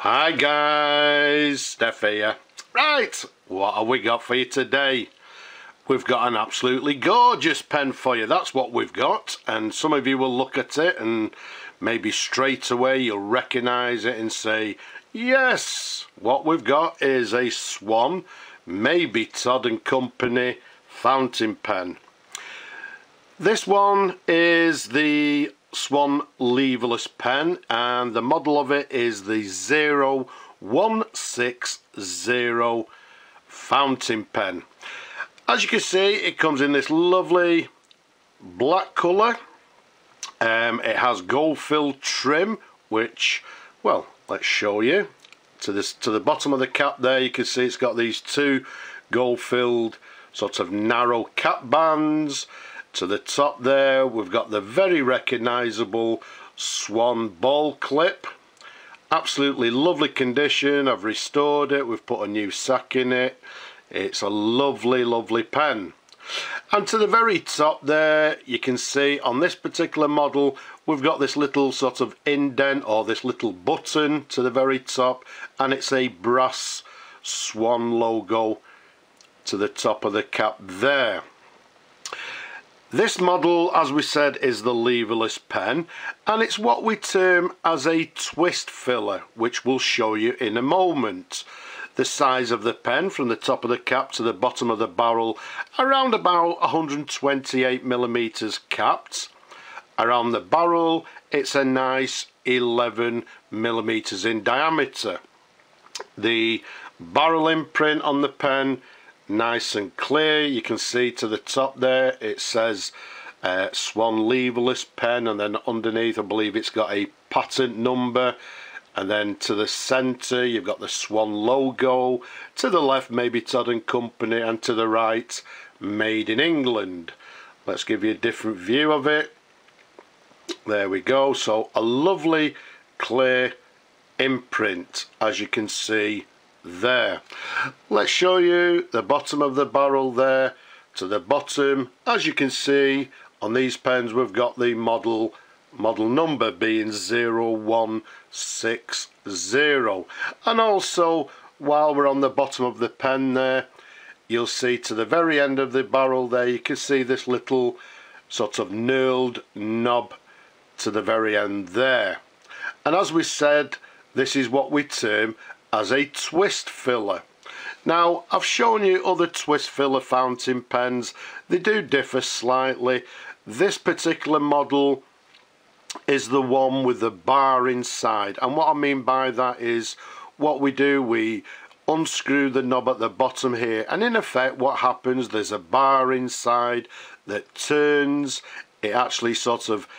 Hi guys, Steph here. Right, what have we got for you today? We've got an absolutely gorgeous pen for you, that's what we've got. And some of you will look at it and maybe straight away you'll recognise it and say, yes, what we've got is a Swan Mabie Todd Co Ltd fountain pen. This one is the Swan Leverless pen, and the model of it is the 0160 fountain pen. As you can see, it comes in this lovely black colour. It has gold filled trim, which, well, let's show you. To the bottom of the cap there, you can see it's got these two gold filled sort of narrow cap bands. To the top there, we've got the very recognisable Swan ball clip. Absolutely lovely condition. I've restored it. We've put a new sack in it. It's a lovely, lovely pen. And to the very top there, you can see on this particular model, we've got this little sort of indent or this little button to the very top, and it's a brass Swan logo to the top of the cap there. This model, as we said, is the leverless pen, and it's what we term as a twist filler, which we'll show you in a moment. The size of the pen from the top of the cap to the bottom of the barrel, around about 128mm capped. Around the barrel, it's a nice 11mm in diameter. The barrel imprint on the pen, nice and clear. You can see to the top there it says Swan Leverless pen, and then underneath I believe it's got a patent number, and then to the centre you've got the Swan logo, to the left Mabie Todd Co Ltd, and to the right Made in England. Let's give you a different view of it. There we go. So a lovely clear imprint, as you can see there. Let's show you the bottom of the barrel there. To the bottom, as you can see on these pens, we've got the model number being 0160. And also, while we're on the bottom of the pen there, you'll see to the very end of the barrel there, you can see this little sort of knurled knob to the very end there. And as we said, this is what we term as a twist filler. Now, I've shown you other twist filler fountain pens. They do differ slightly. This particular model is the one with the bar inside, and what I mean by that is what we do, we unscrew the knob at the bottom here, and in effect what happens, there's a bar inside that turns. It actually sort of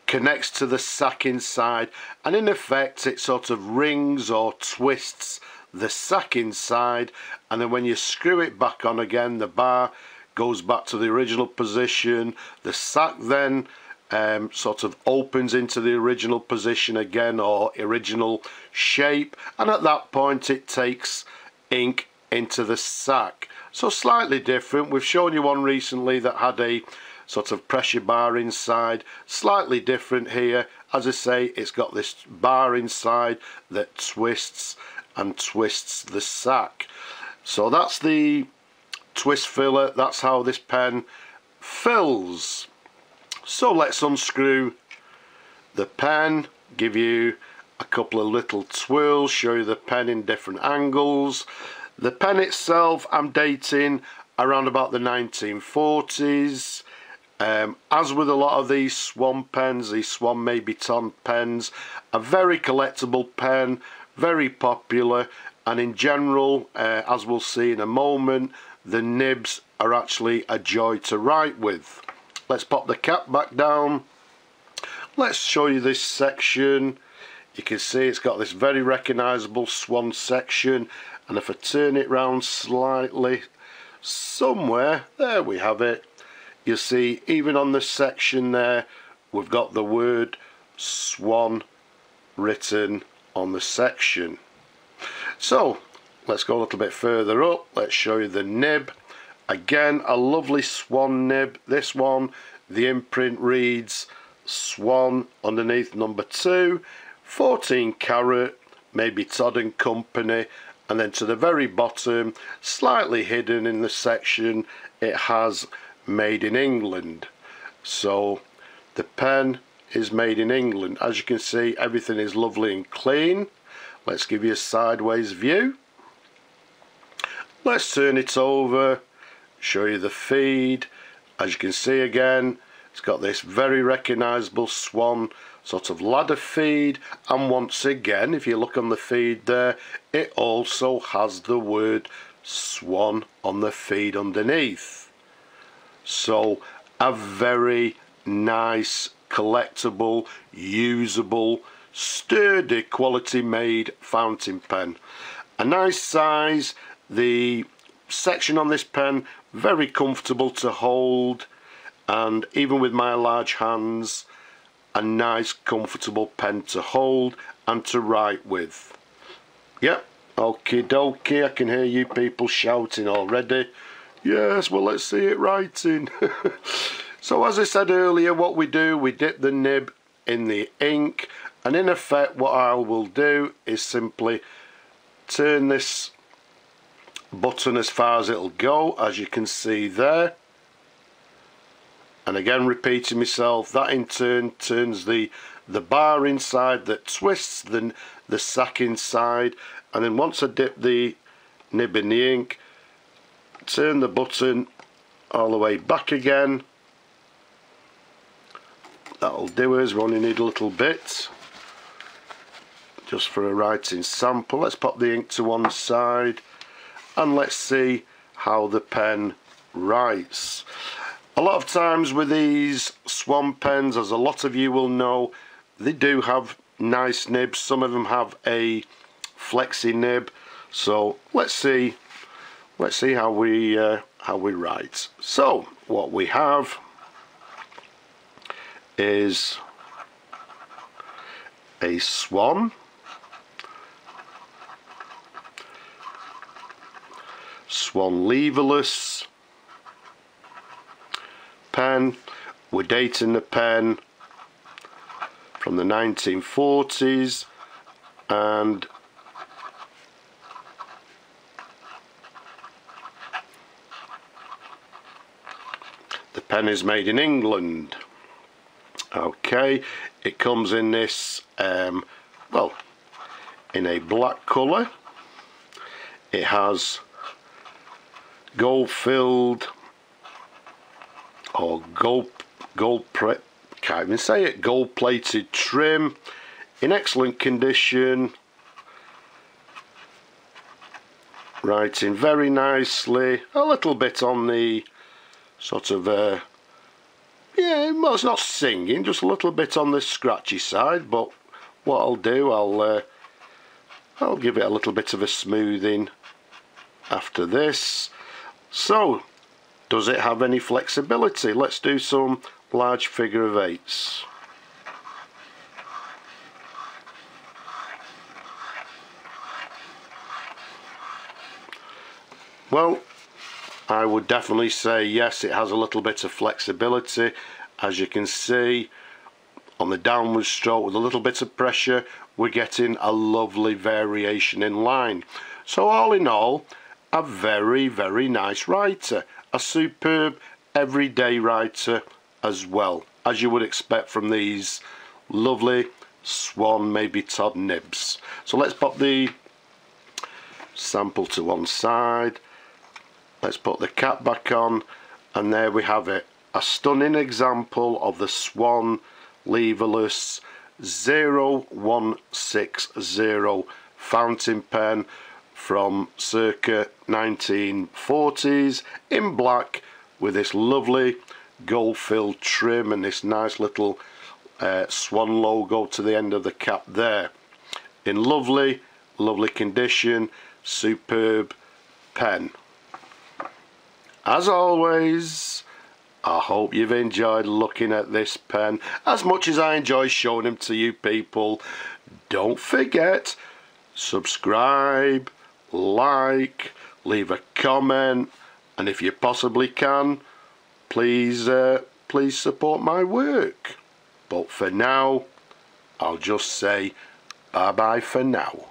connects to the sack inside, and in effect it sort of rings or twists the sack inside, and then when you screw it back on again, the bar goes back to the original position. The sack then sort of opens into the original position again, or original shape, and at that point it takes ink into the sack. So slightly different. We've shown you one recently that had a sort of pressure bar inside. Slightly different here. As I say, it's got this bar inside that twists and twists the sack. So that's the twist filler. That's how this pen fills. So let's unscrew the pen, give you a couple of little twirls, show you the pen in different angles. The pen itself, I'm dating around about the 1940s. As with a lot of these Swan pens, these Swan Mabie Todd pens, a very collectible pen, very popular, and in general, as we'll see in a moment, the nibs are actually a joy to write with. Let's pop the cap back down. Let's show you this section. You can see it's got this very recognisable Swan section, and if I turn it round slightly, somewhere, there we have it. You see, even on the section there, we've got the word Swan written on the section. So let's go a little bit further up. Let's show you the nib. Again, a lovely Swan nib. This one, the imprint reads Swan underneath number 2, 14 carat Mabie Todd Company, and then to the very bottom, slightly hidden in the section, it has made in England. So the pen is made in England. As you can see, everything is lovely and clean. Let's give you a sideways view. Let's turn it over, show you the feed. As you can see again, it's got this very recognisable Swan sort of ladder feed, and once again, if you look on the feed there, it also has the word Swan on the feed underneath. So a very nice, collectible, usable, sturdy, quality made fountain pen. A nice size. The section on this pen very comfortable to hold, and even with my large hands, a nice comfortable pen to hold and to write with. Yep, okie dokie, I can hear you people shouting already. Yes, well, let's see it writing. So as I said earlier, what we do, we dip the nib in the ink, and in effect what I will do is simply turn this button as far as it'll go, as you can see there. And again, repeating myself, that in turn turns the bar inside that twists the sack inside, and then once I dip the nib in the ink, turn the button all the way back again. That'll do us. We only need a little bit just for a writing sample. Let's pop the ink to one side and let's see how the pen writes. A lot of times with these Swan pens, as a lot of you will know, they do have nice nibs. Some of them have a flexi nib. So let's see how we write. So what we have is a Swan, Swan Leverless pen. We're dating the pen from the 1940s, and the pen is made in England. Okay, it comes in this well, in a black colour. It has gold filled or can't even say it, gold plated trim, in excellent condition, writing very nicely. A little bit on the sort of yeah, well, it's not singing, just a little bit on the scratchy side, but what I'll do, I'll give it a little bit of a smoothing after this. So, does it have any flexibility? Let's do some large figure of eights. Well, I would definitely say yes, it has a little bit of flexibility. As you can see, on the downward stroke with a little bit of pressure, we're getting a lovely variation in line. So all in all, a very, very nice writer. A superb everyday writer as well, as you would expect from these lovely Swan Mabie Todd nibs. So let's pop the sample to one side. Let's put the cap back on, and there we have it. A stunning example of the Swan Leverless 0160 fountain pen from circa 1940s in black, with this lovely gold filled trim and this nice little Swan logo to the end of the cap there. In lovely condition, superb pen. As always, I hope you've enjoyed looking at this pen as much as I enjoy showing them to you people. Don't forget, subscribe, like, leave a comment, and if you possibly can, please support my work. But for now, I'll just say bye bye for now.